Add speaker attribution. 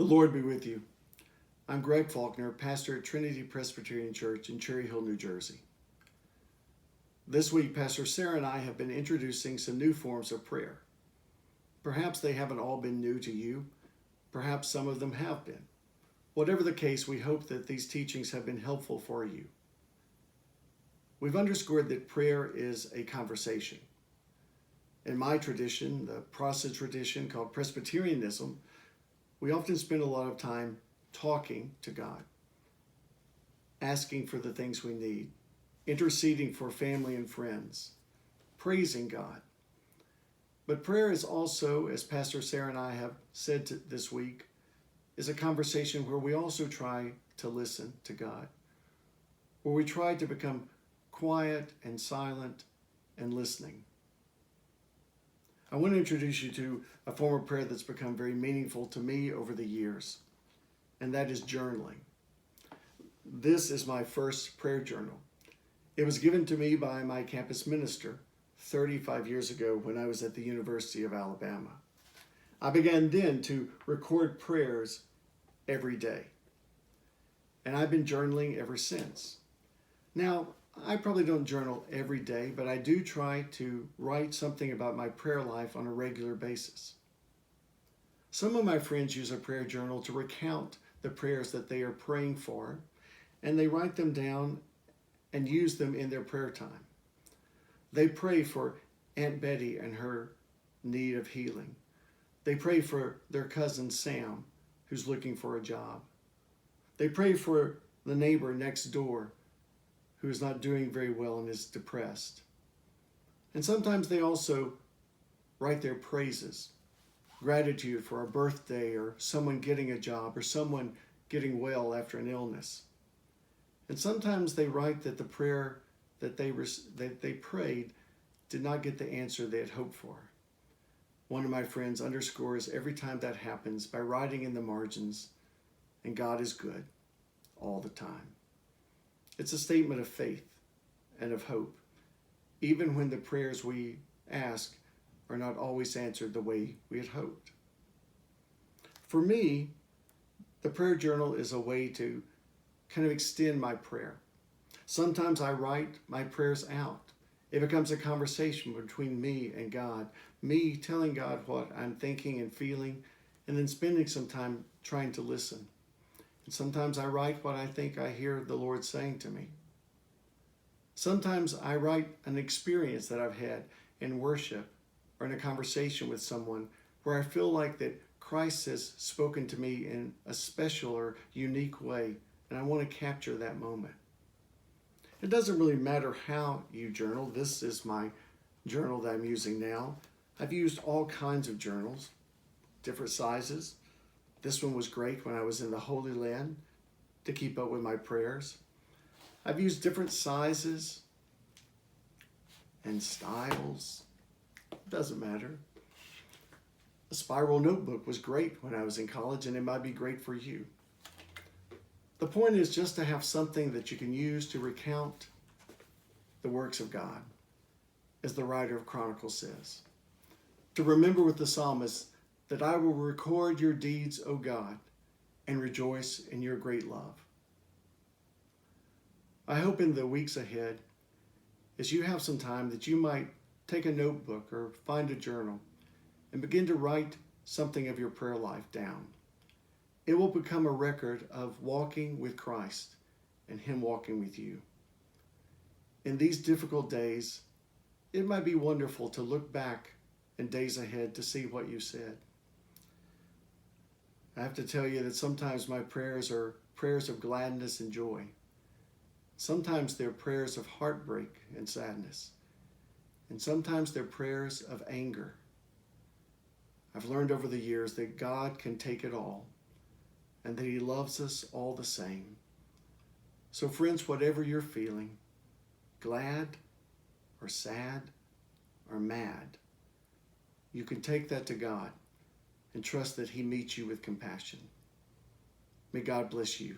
Speaker 1: The Lord be with you. I'm Greg Faulkner, pastor at Trinity Presbyterian Church in Cherry Hill, New Jersey. This week, Pastor Sarah and I have been introducing some new forms of prayer. Perhaps they haven't all been new to you. Perhaps some of them have been. Whatever the case, we hope that these teachings have been helpful for you. We've underscored that prayer is a conversation. In my tradition, the Protestant tradition called Presbyterianism, we often spend a lot of time talking to God, asking for the things we need, interceding for family and friends, praising God. But prayer is also, as Pastor Sarah and I have said this week, is a conversation where we also try to listen to God, where we try to become quiet and silent and listening. I want to introduce you to a form of prayer that's become very meaningful to me over the years, and that is journaling. This is my first prayer journal. It was given to me by my campus minister 35 years ago when I was at the University of Alabama. I began then to record prayers every day, and I've been journaling ever since. Now, I probably don't journal every day, but I do try to write something about my prayer life on a regular basis. Some of my friends use a prayer journal to recount the prayers that they are praying for, and they write them down and use them in their prayer time. They pray for Aunt Betty and her need of healing. They pray for their cousin Sam, who's looking for a job. They pray for the neighbor next door who is not doing very well and is depressed. And sometimes they also write their praises, gratitude for a birthday or someone getting a job or someone getting well after an illness. And sometimes they write that the prayer that they prayed did not get the answer they had hoped for. One of my friends underscores every time that happens by writing in the margins, "And God is good all the time." It's a statement of faith and of hope, even when the prayers we ask are not always answered the way we had hoped. For me, the prayer journal is a way to kind of extend my prayer. Sometimes I write my prayers out. It becomes a conversation between me and God, me telling God what I'm thinking and feeling, and then spending some time trying to listen. And sometimes I write what I think I hear the Lord saying to me. Sometimes I write an experience that I've had in worship or in a conversation with someone where I feel like that Christ has spoken to me in a special or unique way, and I want to capture that moment. It doesn't really matter how you journal. This is my journal that I'm using now. I've used all kinds of journals, different sizes. This one was great when I was in the Holy Land to keep up with my prayers. I've used different sizes and styles. Doesn't matter. A spiral notebook was great when I was in college, and it might be great for you. The point is just to have something that you can use to recount the works of God, as the writer of Chronicles says. To remember with the psalmist that I will record your deeds, O God, and rejoice in your great love. I hope in the weeks ahead, as you have some time, that you might take a notebook or find a journal and begin to write something of your prayer life down. It will become a record of walking with Christ and Him walking with you. In these difficult days, it might be wonderful to look back in days ahead to see what you said. I have to tell you that sometimes my prayers are prayers of gladness and joy. Sometimes they're prayers of heartbreak and sadness. And sometimes they're prayers of anger. I've learned over the years that God can take it all and that He loves us all the same. So friends, whatever you're feeling, glad or sad or mad, you can take that to God and trust that He meets you with compassion. May God bless you.